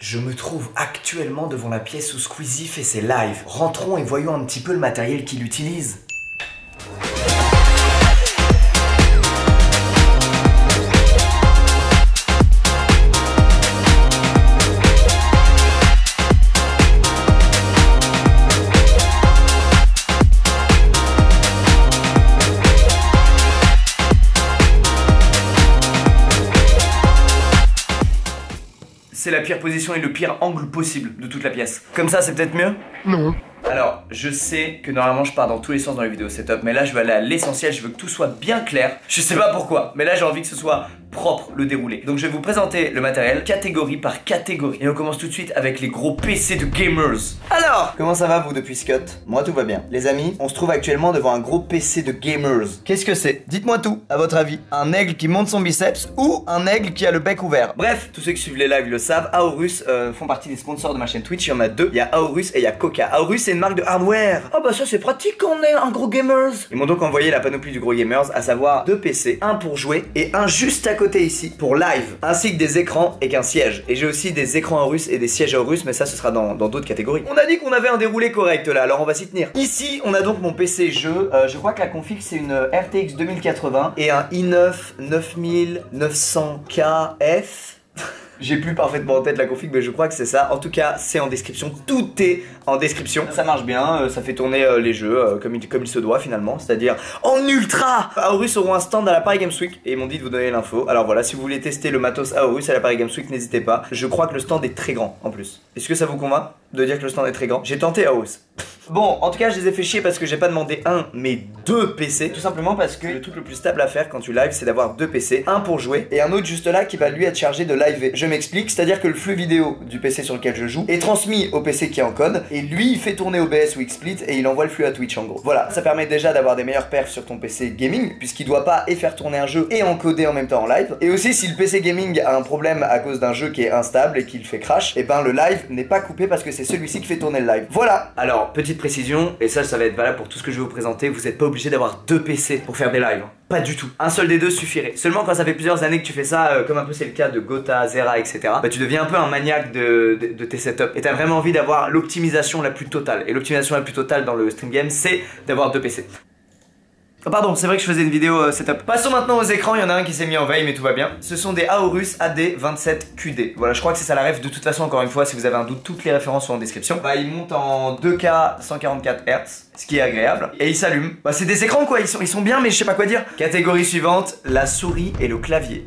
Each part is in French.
Je me trouve actuellement devant la pièce où Squeezie fait ses lives. Rentrons et voyons un petit peu le matériel qu'il utilise. C'est la pire position et le pire angle possible de toute la pièce. Comme ça, c'est peut-être mieux? Non. Alors, je sais que normalement je pars dans tous les sens dans les vidéos setup, mais là je veux aller à l'essentiel, je veux que tout soit bien clair. Je sais pas pourquoi, mais là j'ai envie que ce soit propre le déroulé. Donc je vais vous présenter le matériel catégorie par catégorie. Et on commence tout de suite avec les gros PC de gamers. Alors, comment ça va vous depuis Scott? Moi tout va bien. Les amis, on se trouve actuellement devant un gros PC de gamers. Qu'est-ce que c'est? Dites-moi tout, à votre avis. Un aigle qui monte son biceps ou un aigle qui a le bec ouvert? Bref, tous ceux qui suivent les lives le savent, Aorus font partie des sponsors de ma chaîne Twitch. Il y en a deux, il y a Aorus et il y a Coca. Aorus c'est une marque de hardware. Oh bah ça c'est pratique quand on est un gros gamers. Ils m'ont donc envoyé la panoplie du gros gamers, à savoir deux PC, un pour jouer et un juste à côté ici pour live, ainsi que des écrans et qu'un siège. Et j'ai aussi des écrans Aorus et des sièges Aorus, mais ça ce sera dans d'autres catégories. On a dit qu'on avait un déroulé correct là, alors on va s'y tenir. Ici on a donc mon PC jeu, je crois que la config c'est une RTX 2080 et un i9 9900KF. J'ai plus parfaitement en tête la config, mais je crois que c'est ça. En tout cas, c'est en description. Tout est en description. Ça marche bien, ça fait tourner les jeux comme il se doit finalement, c'est-à-dire en ultra. Aorus auront un stand à la Paris Games Week et ils m'ont dit de vous donner l'info. Alors voilà, si vous voulez tester le matos Aorus à la Paris Games Week, n'hésitez pas. Je crois que le stand est très grand en plus. Est-ce que ça vous convainc de dire que le stand est très grand? J'ai tenté Aorus. Bon, en tout cas, je les ai fait chier parce que j'ai pas demandé un, mais deux PC. Tout simplement parce que le truc le plus stable à faire quand tu live, c'est d'avoir deux PC. Un pour jouer et un autre juste là qui va lui être chargé de live. Je m'explique, c'est-à-dire que le flux vidéo du PC sur lequel je joue est transmis au PC qui encode et lui, il fait tourner OBS ou XSplit et il envoie le flux à Twitch en gros. Voilà, ça permet déjà d'avoir des meilleures perfs sur ton PC gaming puisqu'il doit pas et faire tourner un jeu et encoder en même temps en live. Et aussi, si le PC gaming a un problème à cause d'un jeu qui est instable et qu'il fait crash, et ben le live n'est pas coupé parce que c'est celui-ci qui fait tourner le live. Voilà. Alors, petite précision, et ça va être valable pour tout ce que je vais vous présenter, vous n'êtes pas obligé d'avoir deux PC pour faire des lives. Pas du tout. Un seul des deux suffirait. Seulement quand ça fait plusieurs années que tu fais ça, comme un peu c'est le cas de Gotha, Zera, etc. Bah tu deviens un peu un maniaque de tes setups. Et t'as vraiment envie d'avoir l'optimisation la plus totale. Et l'optimisation la plus totale dans le stream game, c'est d'avoir deux PC. Oh pardon, c'est vrai que je faisais une vidéo setup. Passons maintenant aux écrans, il y en a un qui s'est mis en veille mais tout va bien. Ce sont des Aorus AD27QD. Voilà, je crois que c'est ça la ref. De toute façon, encore une fois, si vous avez un doute, toutes les références sont en description. Bah ils montent en 2K 144 Hz, ce qui est agréable. Et ils s'allument. Bah c'est des écrans quoi, ils sont bien mais je sais pas quoi dire. Catégorie suivante, la souris et le clavier.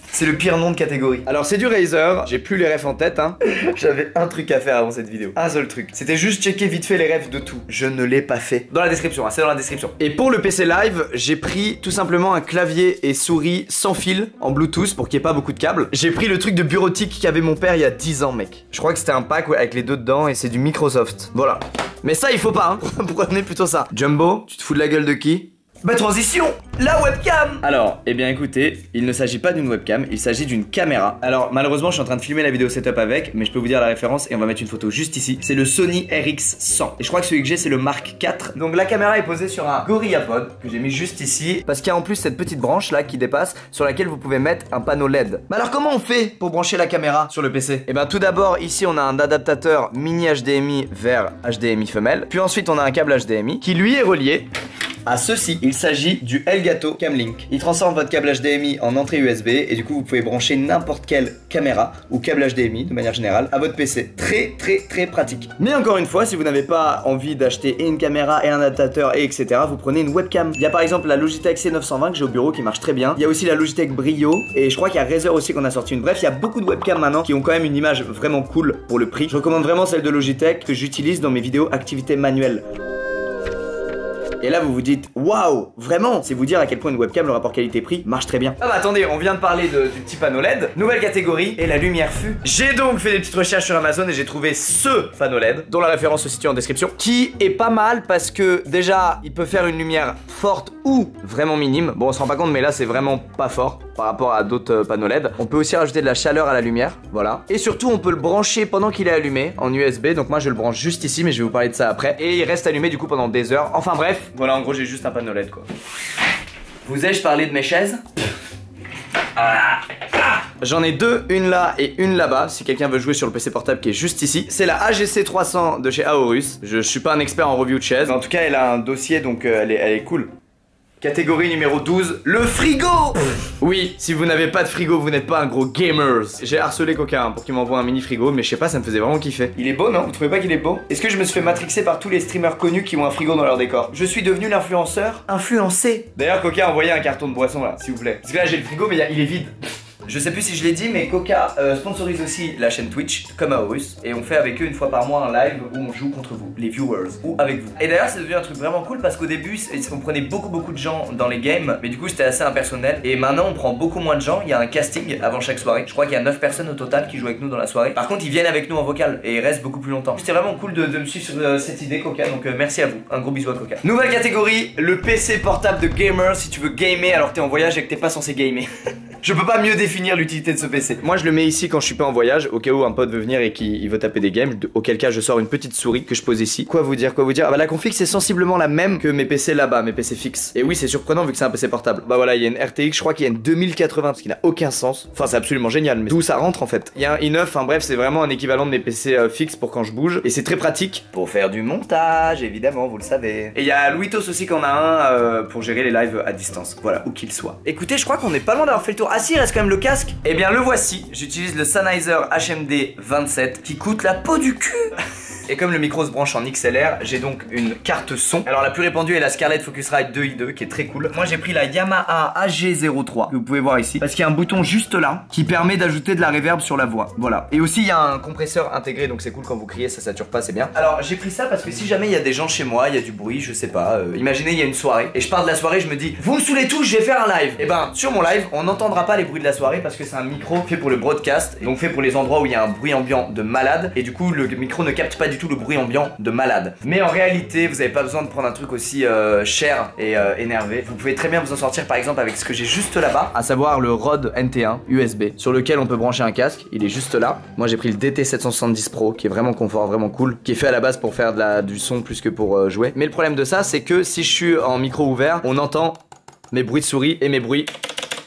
C'est le pire nom de catégorie. Alors c'est du Razer, j'ai plus les refs en tête hein. J'avais un truc à faire avant cette vidéo. Un seul truc. C'était juste checker vite fait les refs de tout. Je ne l'ai pas fait. Dans la description, hein, c'est dans la description. Et pour le PC live, j'ai pris tout simplement un clavier et souris sans fil en Bluetooth pour qu'il n'y ait pas beaucoup de câbles. J'ai pris le truc de bureautique qu'avait mon père il y a 10 ans mec. Je crois que c'était un pack ouais, avec les deux dedans et c'est du Microsoft. Voilà. Mais ça il faut pas hein. Prenez plutôt ça. Jumbo, tu te fous de la gueule de qui? Bah transition, la webcam. Alors, eh bien écoutez, il ne s'agit pas d'une webcam, il s'agit d'une caméra. Alors malheureusement je suis en train de filmer la vidéo setup avec, mais je peux vous dire la référence et on va mettre une photo juste ici. C'est le Sony RX100 et je crois que celui que j'ai c'est le Mark IV. Donc la caméra est posée sur un GorillaPod que j'ai mis juste ici parce qu'il y a en plus cette petite branche là qui dépasse sur laquelle vous pouvez mettre un panneau LED. Mais alors comment on fait pour brancher la caméra sur le PC? Eh bien tout d'abord ici on a un adaptateur mini HDMI vers HDMI femelle, puis ensuite on a un câble HDMI qui lui est relié à ceci. Il s'agit du Elgato Camlink. Il transforme votre câble HDMI en entrée USB et du coup vous pouvez brancher n'importe quelle caméra ou câble HDMI de manière générale à votre PC. Très pratique. Mais encore une fois, si vous n'avez pas envie d'acheter et une caméra et un adaptateur et etc, vous prenez une webcam. Il y a par exemple la Logitech C920 que j'ai au bureau qui marche très bien. Il y a aussi la Logitech Brio et je crois qu'il y a Razer aussi qu'on a sorti une. Bref, il y a beaucoup de webcams maintenant qui ont quand même une image vraiment cool pour le prix. Je recommande vraiment celle de Logitech que j'utilise dans mes vidéos activités manuelles. Et là vous vous dites waouh, vraiment, c'est vous dire à quel point une webcam, le rapport qualité-prix marche très bien. Ah bah attendez, on vient de parler du petit panneau LED. Nouvelle catégorie et la lumière fut. J'ai donc fait des petites recherches sur Amazon et j'ai trouvé ce panneau LED dont la référence se situe en description, qui est pas mal parce que déjà il peut faire une lumière forte ou vraiment minime. Bon on se rend pas compte mais là c'est vraiment pas fort par rapport à d'autres panneaux LED. On peut aussi rajouter de la chaleur à la lumière, voilà. Et surtout on peut le brancher pendant qu'il est allumé en USB. Donc moi je le branche juste ici mais je vais vous parler de ça après. Et il reste allumé du coup pendant des heures. Enfin bref. Voilà, en gros, j'ai juste un panneau LED quoi. Vous ai-je parlé de mes chaises? J'en ai deux, une là et une là-bas, si quelqu'un veut jouer sur le PC portable qui est juste ici. C'est la AGC 300 de chez Aorus. Je suis pas un expert en review de chaise, mais en tout cas elle a un dossier donc elle est cool. Catégorie numéro 12, le frigo. Oui, si vous n'avez pas de frigo, vous n'êtes pas un gros gamers. J'ai harcelé Coca pour qu'il m'envoie un mini frigo, mais je sais pas, ça me faisait vraiment kiffer. Il est beau, non? Vous trouvez pas qu'il est beau? Est-ce que je me suis fait matrixer par tous les streamers connus qui ont un frigo dans leur décor? Je suis devenu l'influenceur influencé. D'ailleurs, Coca a envoyé un carton de boisson là, s'il vous plaît. Parce que là, j'ai le frigo, mais il est vide. Je sais plus si je l'ai dit, mais Coca sponsorise aussi la chaîne Twitch, comme Aorus, et on fait avec eux une fois par mois un live où on joue contre vous, les viewers, ou avec vous. Et d'ailleurs, c'est devenu un truc vraiment cool parce qu'au début, on prenait beaucoup de gens dans les games, mais du coup, c'était assez impersonnel. Et maintenant, on prend beaucoup moins de gens. Il y a un casting avant chaque soirée. Je crois qu'il y a 9 personnes au total qui jouent avec nous dans la soirée. Par contre, ils viennent avec nous en vocal et ils restent beaucoup plus longtemps. C'était vraiment cool de me suivre sur cette idée, Coca, donc merci à vous. Un gros bisou à Coca. Nouvelle catégorie, le PC portable de gamer. Si tu veux gamer alors que t'es en voyage et que t'es pas censé gamer. Je peux pas mieux définir l'utilité de ce PC. Moi je le mets ici quand je suis pas en voyage, au cas où un pote veut venir et qu'il veut taper des games, auquel cas je sors une petite souris que je pose ici. Quoi vous dire? Ah bah la config c'est sensiblement la même que mes PC là-bas, mes PC fixes. Et oui c'est surprenant vu que c'est un PC portable. Bah voilà, il y a une RTX, je crois qu'il y a une 2080, ce qui n'a aucun sens. Enfin c'est absolument génial, mais d'où ça rentre en fait. Il y a un i9, enfin bref c'est vraiment un équivalent de mes PC fixes pour quand je bouge. Et c'est très pratique pour faire du montage, évidemment, vous le savez. Et il y a Louitos aussi qu'on a un pour gérer les lives à distance, voilà, où qu'il soit. Écoutez, je crois qu'on est pas loin d'avoir fait le tour. Ah si, il reste quand même le casque. Eh bien le voici, j'utilise le Sennheiser HMD 27 qui coûte la peau du cul. Et comme le micro se branche en XLR, j'ai donc une carte son. Alors la plus répandue est la Scarlett Focusrite 2i2 qui est très cool. Moi j'ai pris la Yamaha AG03 que vous pouvez voir ici parce qu'il y a un bouton juste là qui permet d'ajouter de la reverb sur la voix. Voilà. Et aussi il y a un compresseur intégré donc c'est cool quand vous criez, ça sature pas, c'est bien. Alors j'ai pris ça parce que si jamais il y a des gens chez moi, il y a du bruit, je sais pas. Imaginez il y a une soirée et je pars de la soirée, je me dis vous me saoulez tous, je vais faire un live. Et ben sur mon live on n'entendra pas les bruits de la soirée parce que c'est un micro fait pour le broadcast, donc fait pour les endroits où il y a un bruit ambiant de malade et du coup le micro ne capte pas du tout le bruit ambiant de malade. Mais en réalité vous avez pas besoin de prendre un truc aussi cher et énervé. Vous pouvez très bien vous en sortir par exemple avec ce que j'ai juste là-bas, à savoir le Rode NT1 USB sur lequel on peut brancher un casque. Il est juste là. Moi j'ai pris le DT770 Pro qui est vraiment confort, vraiment cool, qui est fait à la base pour faire du son plus que pour jouer. Mais le problème de ça c'est que si je suis en micro ouvert, on entend mes bruits de souris et mes bruits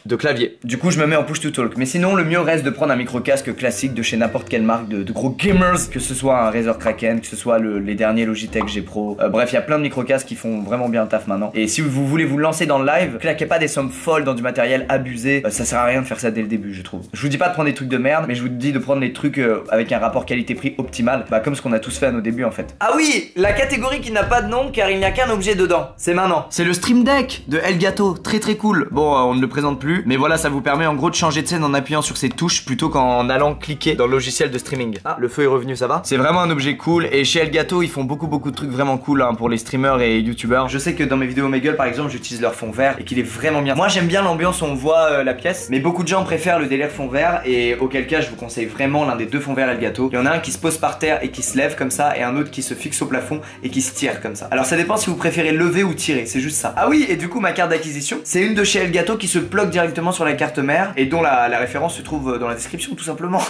de clavier. Du coup je me mets en push to talk. Mais sinon le mieux reste de prendre un micro casque classique de chez n'importe quelle marque de gros gamers, que ce soit un Razer Kraken, que ce soit les derniers Logitech G Pro. Bref il y a plein de micro casques qui font vraiment bien le taf maintenant. Et si vous voulez vous lancer dans le live, claquez pas des sommes folles dans du matériel abusé. Ça sert à rien de faire ça dès le début je trouve. Je vous dis pas de prendre des trucs de merde, mais je vous dis de prendre les trucs avec un rapport qualité-prix optimal. Bah comme ce qu'on a tous fait à nos débuts en fait. Ah oui, la catégorie qui n'a pas de nom car il n'y a qu'un objet dedans. C'est maintenant. C'est le Stream Deck de Elgato. Très cool. Bon on ne le présente plus. Mais voilà, ça vous permet en gros de changer de scène en appuyant sur ces touches plutôt qu'en allant cliquer dans le logiciel de streaming. Ah, le feu est revenu, ça va? C'est vraiment un objet cool et chez Elgato, ils font beaucoup de trucs vraiment cool hein, pour les streamers et youtubeurs. Je sais que dans mes vidéos Omegle par exemple, j'utilise leur fond vert et qu'il est vraiment bien. Moi j'aime bien l'ambiance où on voit la pièce, mais beaucoup de gens préfèrent le délire fond vert et auquel cas je vous conseille vraiment l'un des deux fonds verts Elgato. Il y en a un qui se pose par terre et qui se lève comme ça et un autre qui se fixe au plafond et qui se tire comme ça. Alors ça dépend si vous préférez lever ou tirer, c'est juste ça. Ah oui, et du coup ma carte d'acquisition, c'est une de chez Elgato qui se plug directement sur la carte mère et dont la référence se trouve dans la description tout simplement.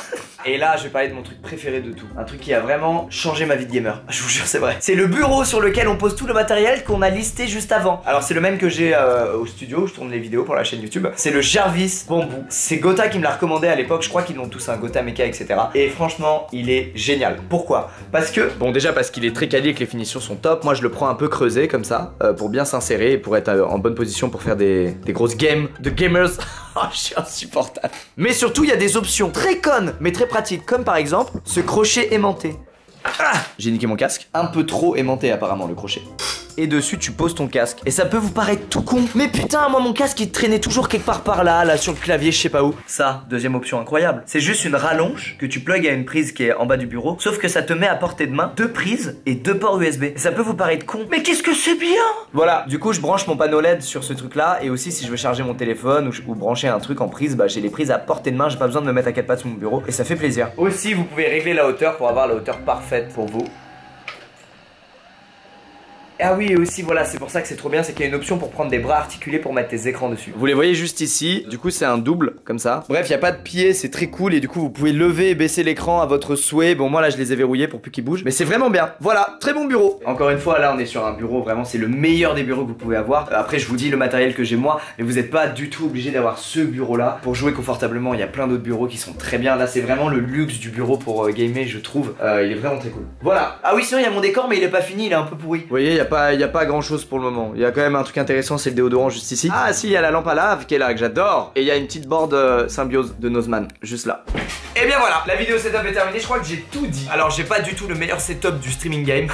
Et là je vais parler de mon truc préféré de tout, un truc qui a vraiment changé ma vie de gamer, je vous jure c'est vrai. C'est le bureau sur lequel on pose tout le matériel qu'on a listé juste avant. Alors c'est le même que j'ai au studio, je tourne les vidéos pour la chaîne YouTube. C'est le Jarvis Bamboo. C'est Gotha qui me l'a recommandé à l'époque, je crois qu'ils l'ont tous, un Gotha Mecha etc. Et franchement il est génial. Pourquoi? Parce que, bon déjà parce qu'il est très quali et que les finitions sont top. Moi je le prends un peu creusé comme ça pour bien s'insérer et pour être en bonne position pour faire des grosses games de gamers. Oh, je suis insupportable. Mais surtout, il y a des options très connes, mais très pratiques, comme par exemple ce crochet aimanté. Ah, j'ai niqué mon casque. Un peu trop aimanté apparemment le crochet. Et dessus tu poses ton casque. Et ça peut vous paraître tout con, mais putain moi mon casque il traînait toujours quelque part par là sur le clavier je sais pas où. Ça, deuxième option incroyable, c'est juste une rallonge que tu plugues à une prise qui est en bas du bureau. Sauf que ça te met à portée de main 2 prises et 2 ports USB. Et ça peut vous paraître con, mais qu'est-ce que c'est bien. Voilà, du coup je branche mon panneau LED sur ce truc là. Et aussi si je veux charger mon téléphone ou brancher un truc en prise, bah j'ai les prises à portée de main. J'ai pas besoin de me mettre à 4 pattes sur mon bureau. Et ça fait plaisir. Aussi vous pouvez régler la hauteur pour avoir la hauteur parfaite pour vous. Ah oui, et aussi voilà, c'est pour ça que c'est trop bien, c'est qu'il y a une option pour prendre des bras articulés pour mettre tes écrans dessus. Vous les voyez juste ici, du coup c'est un double comme ça. Bref, il y a pas de pied, c'est très cool et du coup vous pouvez lever et baisser l'écran à votre souhait. Bon moi là je les ai verrouillés pour plus qu'ils bougent, mais c'est vraiment bien. Voilà, très bon bureau. Encore une fois là on est sur un bureau, vraiment c'est le meilleur des bureaux que vous pouvez avoir. Après je vous dis le matériel que j'ai moi, mais vous n'êtes pas du tout obligé d'avoir ce bureau là pour jouer confortablement. Il y a plein d'autres bureaux qui sont très bien. Là c'est vraiment le luxe du bureau pour gamer, je trouve. Il est vraiment très cool. Voilà. Ah oui, sinon il y a mon décor mais il est pas fini, il est un peu pourri. Vous voyez, il y a pas grand chose pour le moment. Il y a quand même un truc intéressant, c'est le déodorant juste ici. Ah si, il y a la lampe à lave qui est là, que j'adore. Et il y a une petite board symbiose de Nozman, juste là. Et bien voilà, la vidéo setup est terminée, je crois que j'ai tout dit. Alors j'ai pas du tout le meilleur setup du streaming game.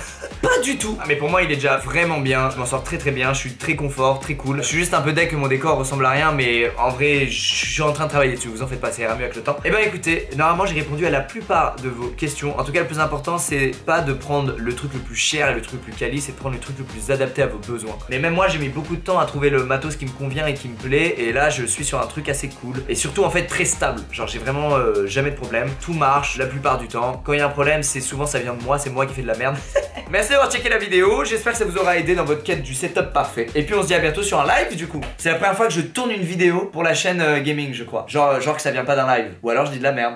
Pas du tout. Mais pour moi il est déjà vraiment bien. Je m'en sors très bien, je suis très confort, très cool. Je suis juste un peu deck que mon décor ressemble à rien, mais en vrai je suis en train de travailler dessus, vous en faites pas, ça ira mieux avec le temps. Et ben écoutez, normalement j'ai répondu à la plupart de vos questions. En tout cas le plus important c'est pas de prendre le truc le plus cher et le truc le plus quali, c'est de prendre le truc le plus adapté à vos besoins. Mais même moi j'ai mis beaucoup de temps à trouver le matos qui me convient et qui me plaît, et là je suis sur un truc assez cool et surtout en fait très stable. Genre j'ai vraiment jamais de problème, tout marche la plupart du temps. Quand il y a un problème c'est souvent ça vient de moi, c'est moi qui fais de la merde. Merci d'avoir checké la vidéo, j'espère que ça vous aura aidé dans votre quête du setup parfait. Et puis on se dit à bientôt sur un live du coup. C'est la première fois que je tourne une vidéo pour la chaîne gaming je crois. Genre que ça vient pas d'un live, ou alors je dis de la merde.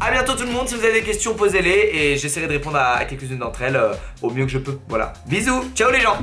A bientôt tout le monde, si vous avez des questions posez-les et j'essaierai de répondre à quelques-unes d'entre elles au mieux que je peux. Voilà, bisous, ciao les gens.